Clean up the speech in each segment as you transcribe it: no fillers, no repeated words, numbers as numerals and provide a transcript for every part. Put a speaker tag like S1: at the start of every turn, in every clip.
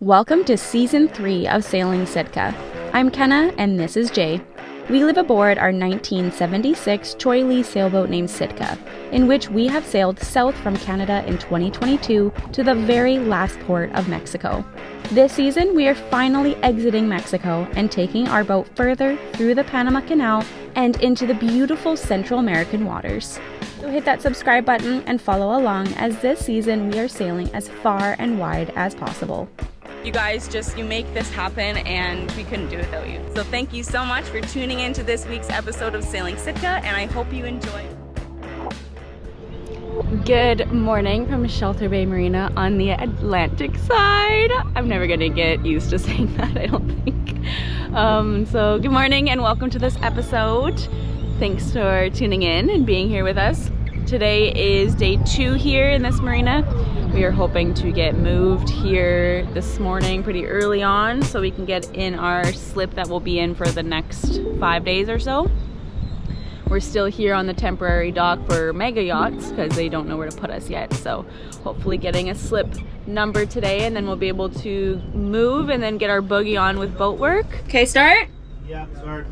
S1: Welcome to Season 3 of Sailing Sitka. I'm Kenna and this is Jay. We live aboard our 1976 Choi Lee sailboat named Sitka, in which we have sailed south from Canada in 2022 to the very last port of Mexico. This season, we are finally exiting Mexico and taking our boat further through the Panama Canal and into the beautiful Central American waters. So hit that subscribe button and follow along, as this season we are sailing as far and wide as possible. You guys you make this happen, and we couldn't do it without you. So thank you so much for tuning in to this week's episode of Sailing Sitka, and I hope you enjoy. Good morning from Shelter Bay Marina on the Atlantic side. I'm never gonna get used to saying that, I don't think. So good morning and welcome to this episode. Thanks for tuning in and being here with us. Today is day 2 here in this marina. We are hoping to get moved here this morning pretty early on so we can get in our slip that we'll be in for the next 5 days or so. We're still here on the temporary dock for mega yachts because they don't know where to put us yet. So hopefully getting a slip number today, and then we'll be able to move and then get our boogie on with boat work. Okay, start?
S2: Yeah, start.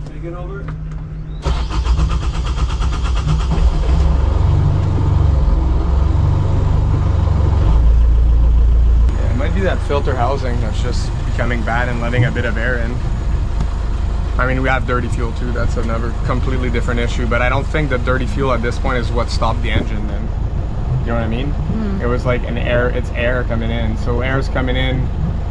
S2: Take it over.
S3: Might be that filter housing that's just becoming bad and letting a bit of air in. I mean, we have dirty fuel too, that's another completely different issue, but I don't think the dirty fuel at this point is what stopped the engine then. You know what I mean? It was like it's air coming in, so air's coming in.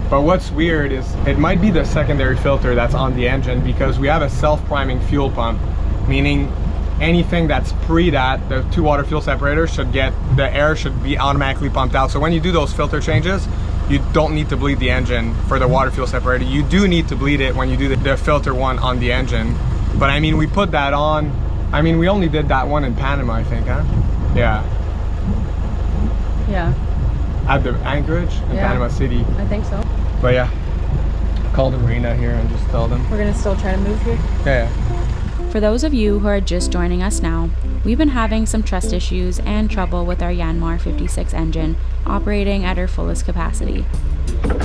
S3: But what's weird is it might be the secondary filter that's on the engine, because we have a self-priming fuel pump, meaning anything that's pre that, the 2 water fuel separators the air should be automatically pumped out. So when you do those filter changes, you don't need to bleed the engine for the water fuel separator. You do need to bleed it when you do the filter one on the engine. But I mean, we put that on. I mean, we only did that one in Panama, I think, huh? Yeah.
S1: Yeah.
S3: At the Anchorage in Panama City.
S1: I think so.
S3: But yeah, call the marina here and just tell them.
S1: We're gonna still try to move here?
S3: Yeah.
S1: For those of you who are just joining us now, we've been having some trust issues and trouble with our Yanmar 56 engine operating at our fullest capacity.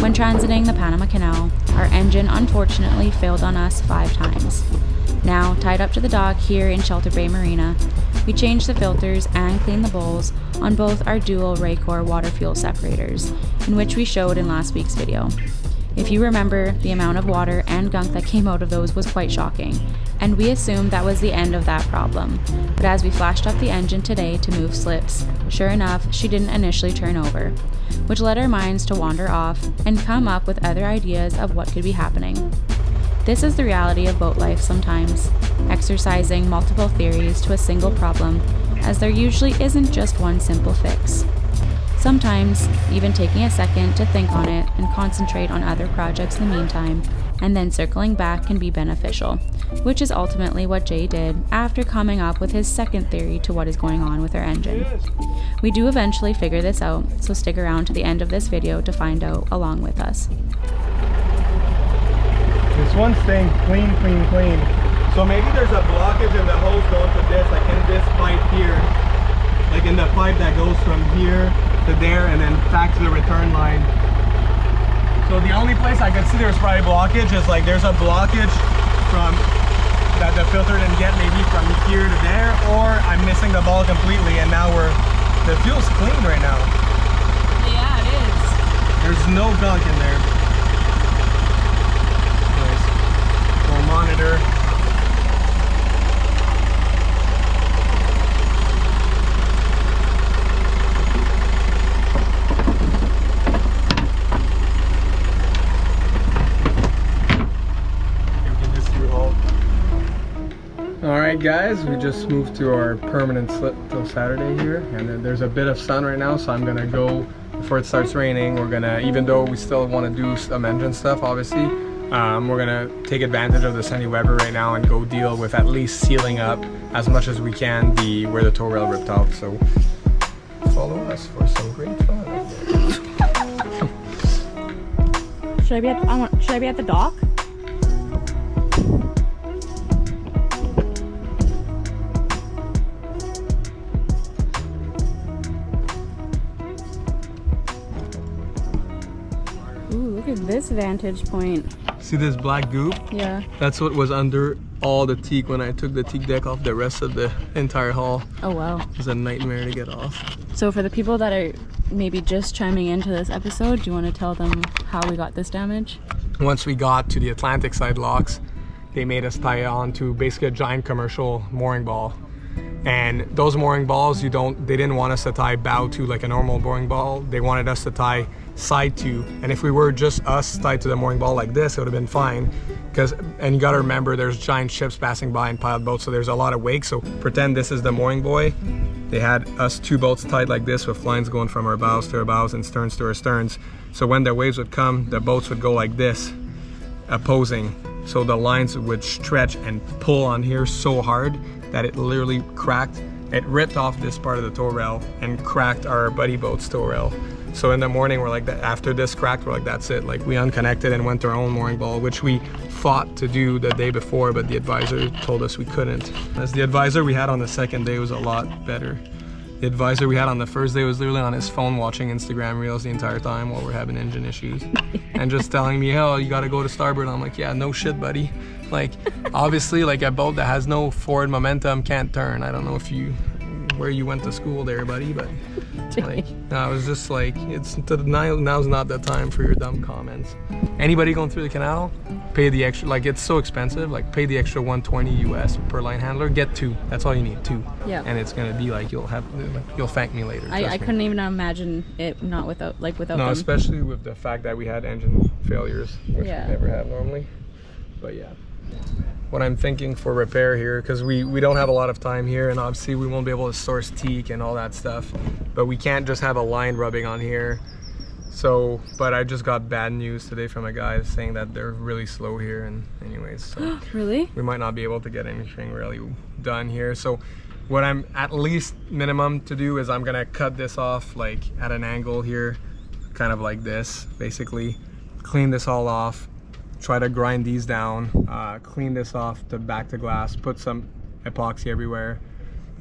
S1: When transiting the Panama Canal, our engine unfortunately failed on us 5 times. Now, tied up to the dock here in Shelter Bay Marina, we changed the filters and cleaned the bowls on both our dual Raycor water fuel separators, in which we showed in last week's video. If you remember, the amount of water and gunk that came out of those was quite shocking, and we assumed that was the end of that problem. But as we flashed up the engine today to move slips, sure enough, she didn't initially turn over, which led our minds to wander off and come up with other ideas of what could be happening. This is the reality of boat life sometimes, exercising multiple theories to a single problem, as there usually isn't just one simple fix. Sometimes, even taking a second to think on it and concentrate on other projects in the meantime, and then circling back can be beneficial, which is ultimately what Jay did after coming up with his second theory to what is going on with our engine. We do eventually figure this out, so stick around to the end of this video to find out along with us.
S3: This one's staying clean.
S2: So maybe there's a blockage in the hose going to this, like in this pipe here. Like in the pipe that goes from here to there and then back to the return line. So the only place I could see there's probably blockage is like there's a blockage from that the filter didn't get, maybe from here to there, or I'm missing the ball completely and now the fuel's clean right now.
S1: Yeah, it is.
S2: There's no gunk in there. Anyways, we'll monitor.
S3: Alright guys, we just moved to our permanent slip till Saturday here, and then there's a bit of sun right now, so I'm gonna go before it starts raining. We're gonna, even though we still want to do some engine stuff obviously, we're gonna take advantage of the sunny weather right now and go deal with at least sealing up as much as we can where the tow rail ripped out. So follow us for some great fun.
S1: Should I be at the dock? Look at this vantage point.
S2: See this black goop?
S1: Yeah.
S2: That's what was under all the teak when I took the teak deck off the rest of the entire hall.
S1: Oh wow.
S2: It was a nightmare to get off.
S1: So for the people that are maybe just chiming into this episode, do you want to tell them how we got this damage?
S3: Once we got to the Atlantic side locks, they made us tie on to basically a giant commercial mooring ball. And those mooring balls, they didn't want us to tie bow to like a normal mooring ball. They wanted us to tie side to. And if we were just us tied to the mooring ball like this, it would have been fine. And you gotta remember, there's giant ships passing by and pilot boats, so there's a lot of wake. So pretend this is the mooring buoy. They had us two boats tied like this with lines going from our bows to our bows and sterns to our sterns. So when the waves would come, the boats would go like this, opposing. So the lines would stretch and pull on here so hard that it literally cracked. It ripped off this part of the tow rail and cracked our buddy boat's tow rail. So in the morning, we're like, after this cracked, we're like, that's it. Like, we unconnected and went to our own mooring ball, which we fought to do the day before, but the advisor told us we couldn't. As the advisor we had on the second day was a lot better. The advisor we had on the first day was literally on his phone watching Instagram reels the entire time while we're having engine issues. And just telling me, oh, you gotta go to starboard. I'm like, yeah, no shit, buddy. Like, obviously, like a boat that has no forward momentum can't turn. I don't know where you went to school there, buddy, but like, I was just like, now's not the time for your dumb comments. Anybody going through the canal, pay the extra, like, it's so expensive, like, pay the extra $120 US per line handler, get two. That's all you need, two.
S1: Yeah.
S3: And it's gonna be like, you'll thank me later.
S1: I couldn't even imagine it not without
S3: no,
S1: them.
S3: especially with the fact that we had engine failures, which we never have normally. But yeah. What I'm thinking for repair here, because we don't have a lot of time here, and obviously we won't be able to source teak and all that stuff, but we can't just have a line rubbing on here. So, but I just got bad news today from a guy saying that they're really slow here, and anyways, so
S1: Really?
S3: we might not be able to get anything really done here. So what I'm at least minimum to do is I'm gonna cut this off like at an angle here, kind of like this, basically clean this all off, try to grind these down, clean this off to back to glass, put some epoxy everywhere,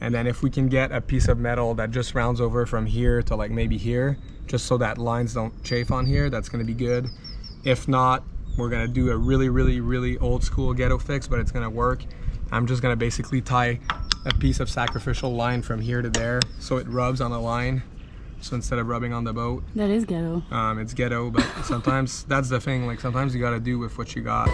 S3: and then if we can get a piece of metal that just rounds over from here to like maybe here, just so that lines don't chafe on here, that's gonna be good. If not, we're gonna do a really old school ghetto fix, but it's gonna work. I'm just gonna basically tie a piece of sacrificial line from here to there so it rubs on the line. So instead of rubbing on the boat.
S1: That is ghetto.
S3: It's ghetto, but sometimes that's the thing, like sometimes you gotta do with what you got.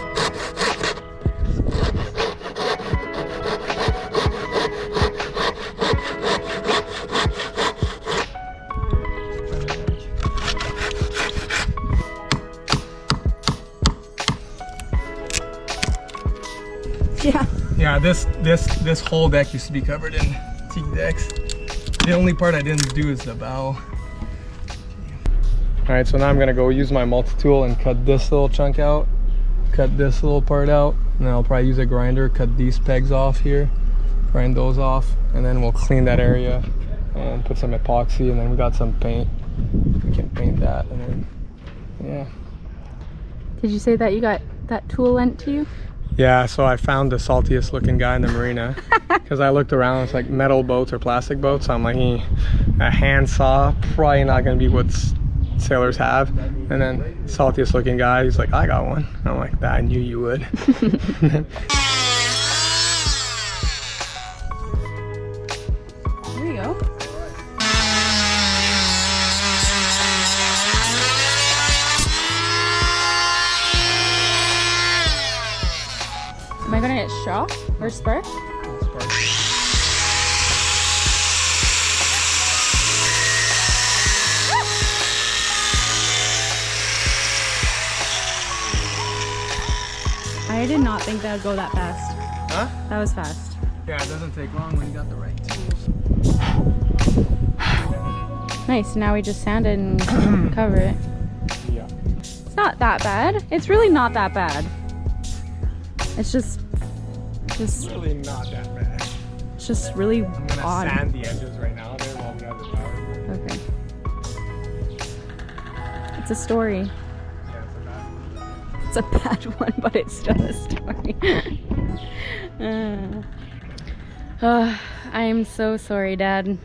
S1: Yeah.
S3: Yeah, this whole deck used to be covered in teak decks. The only part I didn't do is the bow. All right, so now I'm gonna go use my multi-tool and cut this little chunk out, cut this little part out, and then I'll probably use a grinder, cut these pegs off here, grind those off, and then we'll clean that area and put some epoxy, and then we got some paint. We can paint that, and then, yeah.
S1: Did you say that you got that tool lent to you?
S3: Yeah, so I found the saltiest looking guy in the marina because I looked around, it's like metal boats or plastic boats. So I'm like, a handsaw, probably not gonna be what sailors have. And then saltiest looking guy, he's like, I got one. I'm like, I knew you would.
S1: There you go. Am I gonna get shocked or sparked? I did not think that would go that fast.
S3: Huh?
S1: That was fast.
S3: Yeah, it doesn't take long when you got the right tools.
S1: Nice, now we just sand it and cover it.
S3: Yeah.
S1: It's not that bad. It's really not that bad. It's just
S3: Really not that bad.
S1: it's just really
S3: I'm gonna
S1: odd.
S3: sand the edges right now there while we have the power.
S1: Okay. It's a story.
S3: Yeah,
S1: It's a bad one, but it's still a story. I am so sorry, Dad.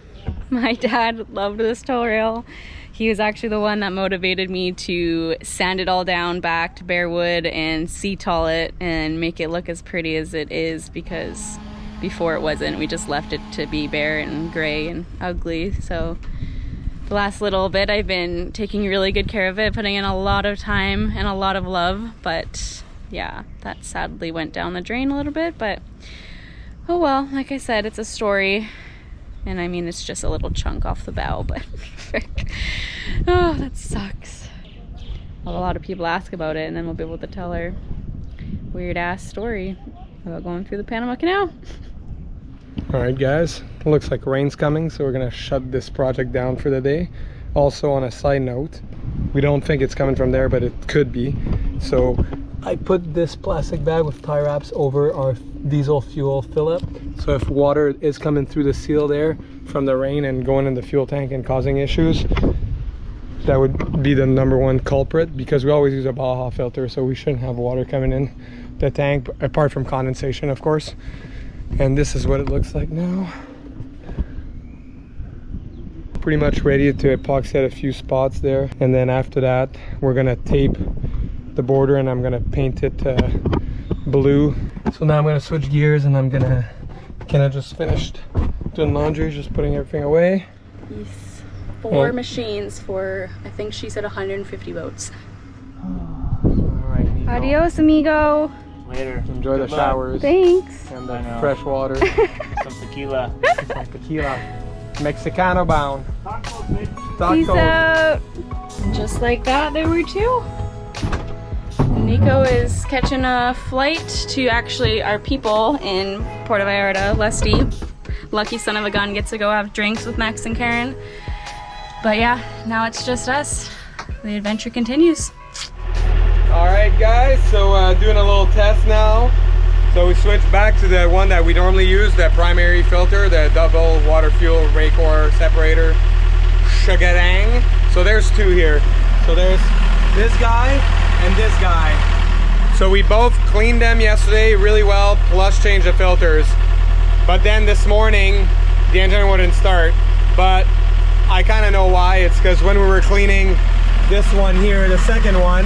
S1: My dad loved this tow rail. He was actually the one that motivated me to sand it all down back to bare wood and sea-tall it and make it look as pretty as it is, because before it wasn't. We just left it to be bare and gray and ugly. So the last little bit I've been taking really good care of it, putting in a lot of time and a lot of love, but yeah, that sadly went down the drain a little bit, but oh well, like I said, it's a story. And I mean, it's just a little chunk off the bow, but oh, that sucks. Well, a lot of people ask about it, and then we'll be able to tell our weird ass story about going through the Panama Canal.
S3: All right, guys, it looks like rain's coming, so we're gonna shut this project down for the day. Also, on a side note, we don't think it's coming from there, but it could be. So I put this plastic bag with tie wraps over our diesel fuel fill-up. So if water is coming through the seal there from the rain and going in the fuel tank and causing issues, that would be the #1 culprit, because we always use a Baja filter, so we shouldn't have water coming in the tank, apart from condensation, of course. And this is what it looks like now. Pretty much ready to epoxy at a few spots there, and then after that we're gonna tape the border and I'm gonna paint it blue. So now I'm gonna switch gears and I'm gonna just finished doing laundry, just putting everything away.
S1: Yes. 4 machines for, I think she said 150 boats.
S3: All right, Nico.
S1: Adios, amigo.
S4: Later.
S3: Enjoy the showers.
S1: Thanks.
S3: And the fresh water.
S4: Some tequila.
S3: Some tequila. Mexicano bound.
S1: Peace out. Just like that, there were 2. Nico is catching a flight to actually our people in Puerto Vallarta. Lusty, lucky son of a gun, gets to go have drinks with Max and Karen. But yeah, now it's just us. The adventure continues.
S3: All right, guys, so doing a little test now. So we switched back to the one that we normally use, the primary filter, the double water fuel Raycor separator shagarang. So there's 2 here. So there's this guy and this guy. So we both cleaned them yesterday really well, plus changed the filters. But then this morning, the engine wouldn't start. But I kind of know why. It's because when we were cleaning this one here, the second one,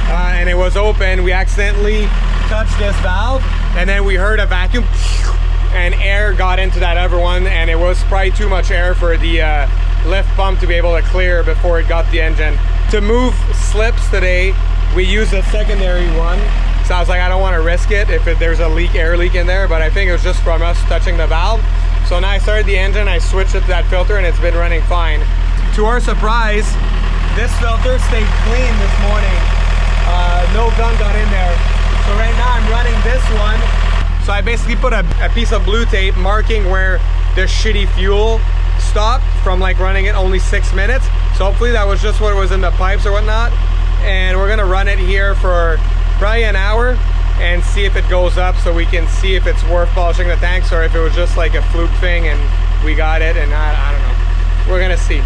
S3: and it was open, we accidentally touched this valve, and then we heard a vacuum, and air got into that other one, and it was probably too much air for the lift pump to be able to clear before it got the engine. To move slips today, we used a secondary one. So I was like, I don't want to risk it if there's a air leak in there, but I think it was just from us touching the valve. So now I started the engine, I switched it to that filter, and it's been running fine. To our surprise, this filter stayed clean this morning. No gunk got in there. So right now I'm running this one. So I basically put a piece of blue tape marking where the shitty fuel stopped from like running it only 6 minutes. So hopefully that was just what was in the pipes or whatnot. And we're gonna run it here for probably an hour and see if it goes up, so we can see if it's worth polishing the tanks or if it was just like a fluke thing and we got it, and I don't know. We're gonna see.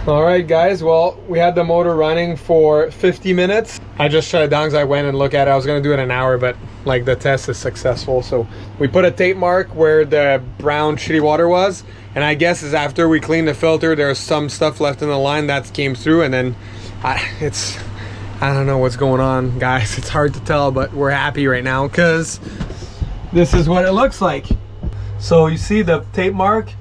S3: All right, guys, well, we had the motor running for 50 minutes. I just shut it down because I went and looked at it. I was gonna do it in an hour, but like the test is successful. So we put a tape mark where the brown shitty water was, and I guess is after we cleaned the filter, there's some stuff left in the line that came through, and then I don't know what's going on, guys. It's hard to tell, but we're happy right now because this is what it looks like. So you see the tape mark?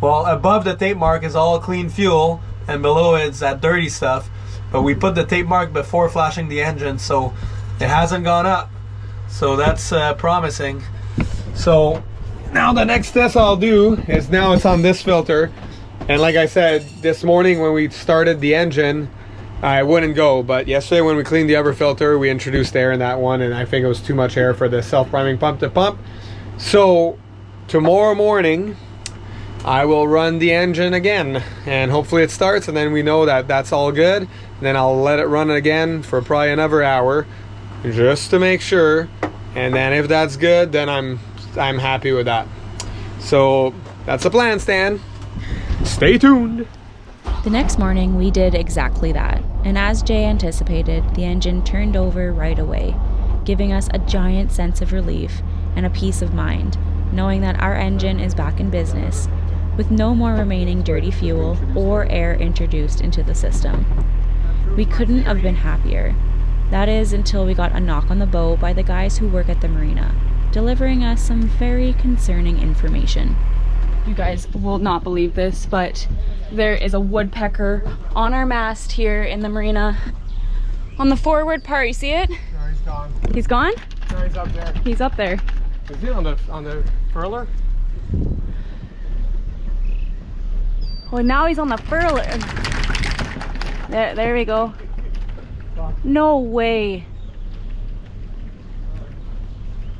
S3: Well, above the tape mark is all clean fuel, and below it's that dirty stuff. But we put the tape mark before flashing the engine, so it hasn't gone up. So that's promising. So now the next test I'll do is, now it's on this filter. And like I said, this morning when we started the engine, I wouldn't go, but yesterday when we cleaned the other filter, we introduced air in that one, and I think it was too much air for the self-priming pump to pump. So tomorrow morning, I will run the engine again, and hopefully it starts, and then we know that that's all good. And then I'll let it run again for probably another hour, just to make sure. And then if that's good, then I'm happy with that. So that's the plan, Stan. Stay tuned.
S1: The next morning, we did exactly that, and as Jay anticipated, the engine turned over right away, giving us a giant sense of relief and a peace of mind, knowing that our engine is back in business. with no more remaining dirty fuel or air introduced into the system. We couldn't have been happier. That is until we got a knock on the boat by the guys who work at the marina, delivering us some very concerning information. You guys will not believe this, but there is a woodpecker on our mast here in the marina. On the forward part, you see it?
S3: No, he's gone.
S1: He's gone?
S3: No, he's up there.
S1: He's up there.
S3: Is he on the furler?
S1: Well, now he's on the furler. There we go. No way.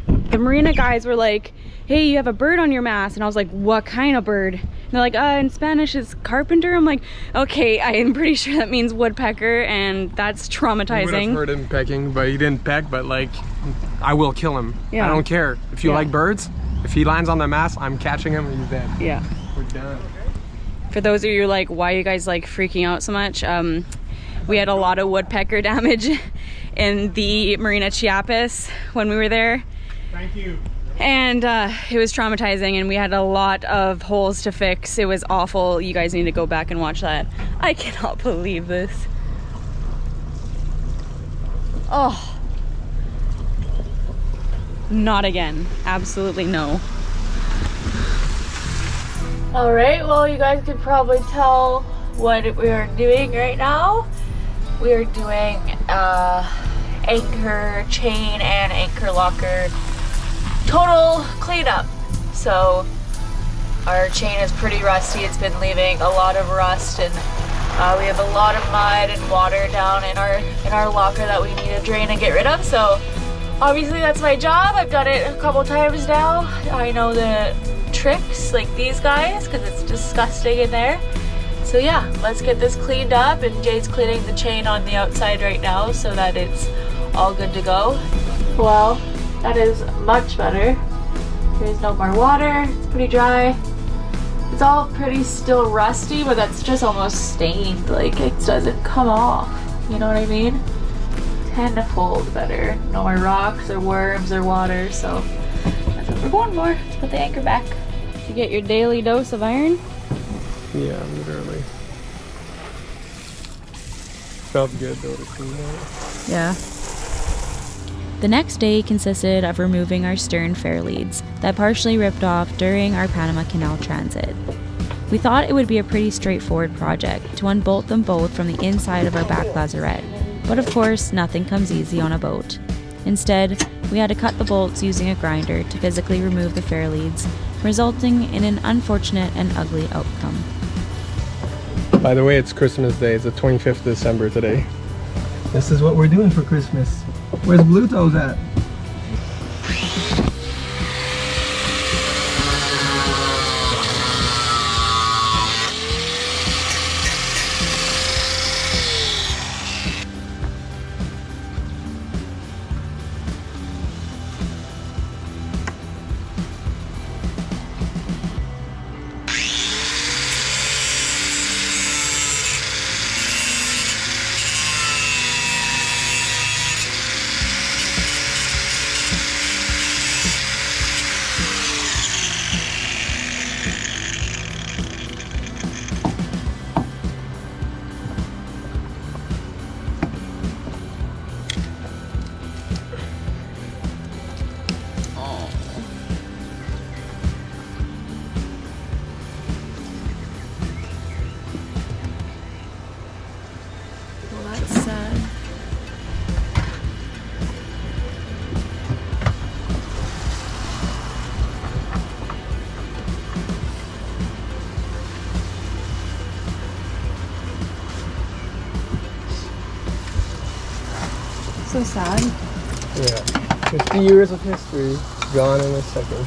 S1: The marina guys were like, hey, you have a bird on your mast. And I was like, what kind of bird? And they're like, in Spanish it's carpenter. I'm like, okay, I am pretty sure that means woodpecker, and that's traumatizing.
S3: You would have heard him pecking, but he didn't peck, but like, I will kill him.
S1: Yeah.
S3: I don't care. If you like birds, if he lands on the mast, I'm catching him and he's dead.
S1: Yeah.
S3: We're done.
S1: For those of you like, why are you guys like freaking out so much? We had a lot of woodpecker damage in the Marina Chiapas when we were there.
S2: Thank you.
S1: And it was traumatizing, and we had a lot of holes to fix. It was awful. You guys need to go back and watch that. I cannot believe this. Oh. Not again. Absolutely no. Alright, well, you guys could probably tell what we are doing right now. We are doing anchor chain and anchor locker total cleanup. So our chain is pretty rusty. It's been leaving a lot of rust, and we have a lot of mud and water down in our locker that we need to drain and get rid of. So obviously that's my job. I've done it a couple times now. I know the tricks like these guys because it's disgusting in there. So yeah, let's get this cleaned up, and Jade's cleaning the chain on the outside right now so that it's all good to go. Well, that is much better. There's no more water, it's pretty dry. It's all pretty still rusty, but that's just almost stained, like it doesn't come off. You know what I mean? Tenfold better. No more rocks or worms or water, so that's what we're going for. Let's put the anchor back. You get your daily dose of iron?
S3: Yeah, literally. Felt good though to clean that.
S1: Yeah. The next day consisted of removing our stern fair leads that partially ripped off during our Panama Canal transit. We thought it would be a pretty straightforward project to unbolt them both from the inside of our back lazarette, but of course nothing comes easy on a boat. Instead, we had to cut the bolts using a grinder to physically remove the fair leads, resulting in an unfortunate and ugly outcome.
S3: By the way, it's Christmas Day. It's the 25th of December today.
S2: This is what we're doing for Christmas. Where's Blue Toes at?
S1: So sad.
S3: Yeah. 50 years of history gone in a second.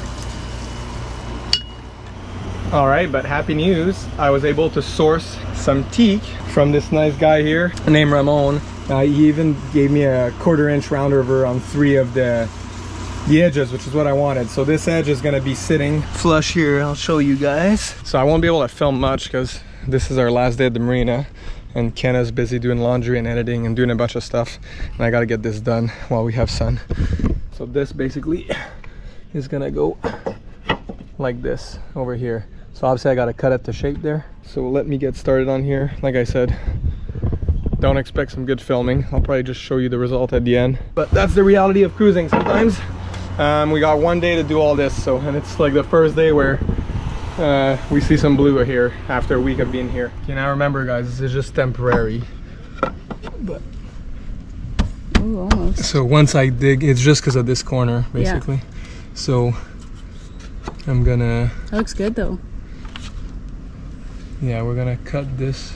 S3: Alright, but happy news. I was able to source some teak from this nice guy here named Ramon. He even gave me a 1/4 inch round over on 3 of the edges, which is what I wanted. So this edge is going to be sitting flush here. I'll show you guys. So I won't be able to film much because this is our last day at the marina, and Kenna's busy doing laundry and editing and doing a bunch of stuff, and I got to get this done while we have sun. So this basically is gonna go like this over here. So obviously I got to cut it to shape there. So let me get started on here. Like I said, don't expect some good filming. I'll probably just show you the result at the end. But that's the reality of cruising sometimes. We got one day to do all this, and it's like the first day where we see some blue here after a week of being here. Okay, now remember guys, this is just temporary. But
S1: ooh, almost.
S3: So once I dig, it's just because of this corner basically. Yeah. So I'm gonna...
S1: That looks good though.
S3: Yeah, we're gonna cut this.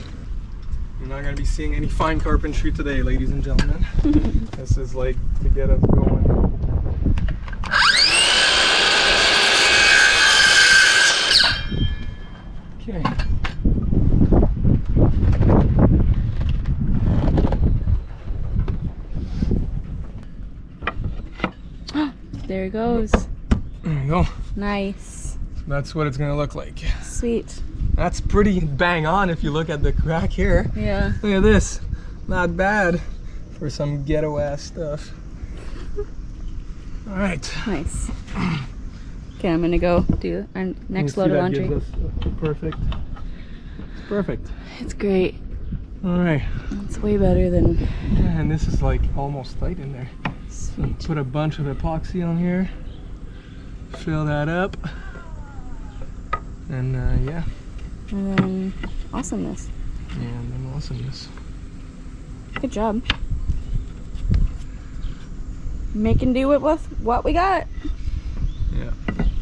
S3: You're not gonna be seeing any fine carpentry today, ladies and gentlemen. This is like to get us going. Okay.
S1: There it goes.
S3: There you go.
S1: Nice.
S3: That's what it's gonna look like.
S1: Sweet.
S3: That's pretty bang on if you look at the crack here.
S1: Yeah.
S3: Look at this. Not bad for some ghetto ass stuff. All right.
S1: Nice. Okay, I'm gonna go do our next load of laundry.
S3: Gives us perfect. It's perfect.
S1: It's great.
S3: All right.
S1: It's way better than...
S3: Yeah, and this is like almost tight in there.
S1: Sweet.
S3: Put a bunch of epoxy on here. Fill that up. And yeah.
S1: And then awesomeness.
S3: Yeah, and then awesomeness.
S1: Good job. Making do with what we got.
S3: Yeah.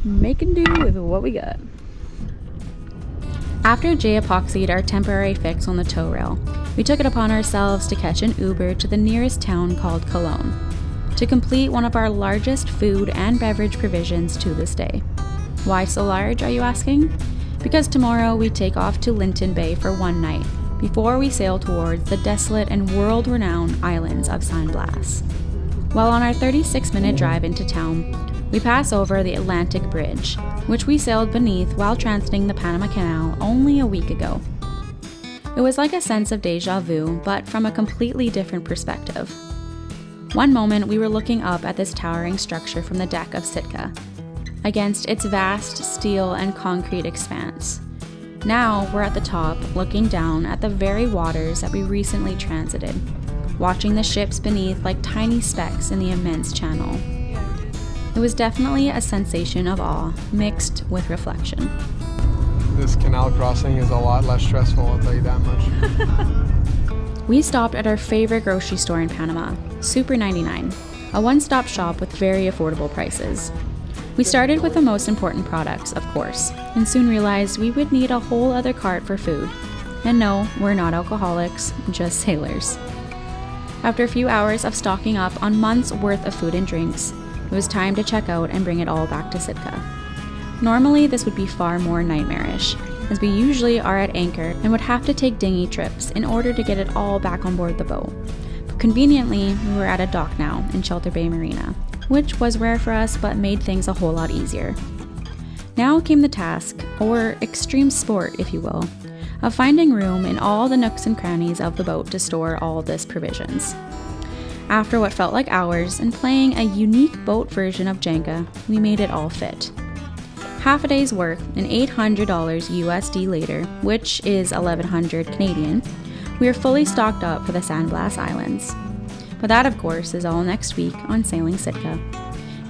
S1: Making do with what we got. After Jay epoxied our temporary fix on the tow rail, we took it upon ourselves to catch an Uber to the nearest town called Cologne to complete one of our largest food and beverage provisions to this day. Why so large, are you asking? Because tomorrow we take off to Linton Bay for one night before we sail towards the desolate and world-renowned islands of San Blas. While on our 36-minute drive into town, we pass over the Atlantic Bridge, which we sailed beneath while transiting the Panama Canal only a week ago. It was like a sense of déjà vu, but from a completely different perspective. One moment we were looking up at this towering structure from the deck of Sitka, against its vast steel and concrete expanse. Now we're at the top, looking down at the very waters that we recently transited, watching the ships beneath like tiny specks in the immense channel. It was definitely a sensation of awe, mixed with reflection.
S3: This canal crossing is a lot less stressful, I'll tell you that much.
S1: We stopped at our favorite grocery store in Panama, Super 99, a one-stop shop with very affordable prices. We started with the most important products, of course, and soon realized we would need a whole other cart for food. And no, we're not alcoholics, just sailors. After a few hours of stocking up on months' worth of food and drinks, it was time to check out and bring it all back to Sitka. Normally, this would be far more nightmarish, as we usually are at anchor and would have to take dinghy trips in order to get it all back on board the boat. But conveniently, we were at a dock now in Shelter Bay Marina, which was rare for us but made things a whole lot easier. Now came the task, or extreme sport if you will, of finding room in all the nooks and crannies of the boat to store all this provisions. After what felt like hours and playing a unique boat version of Jenga, we made it all fit. Half a day's work and $800 USD later, which is $1,100 Canadian, we are fully stocked up for the San Blas Islands. But that, of course, is all next week on Sailing Sitka.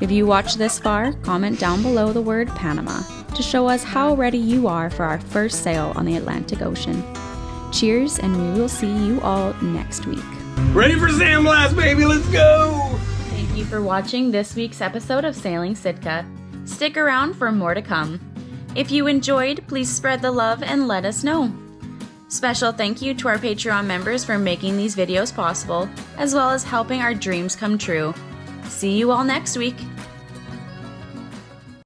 S1: If you watched this far, comment down below the word Panama to show us how ready you are for our first sail on the Atlantic Ocean. Cheers, and we will see you all next week.
S3: Ready for San Blas, baby, let's go!
S1: Thank you for watching this week's episode of Sailing Sitka. Stick around for more to come. If you enjoyed, please spread the love and let us know. Special thank you to our Patreon members for making these videos possible, as well as helping our dreams come true. See you all next week.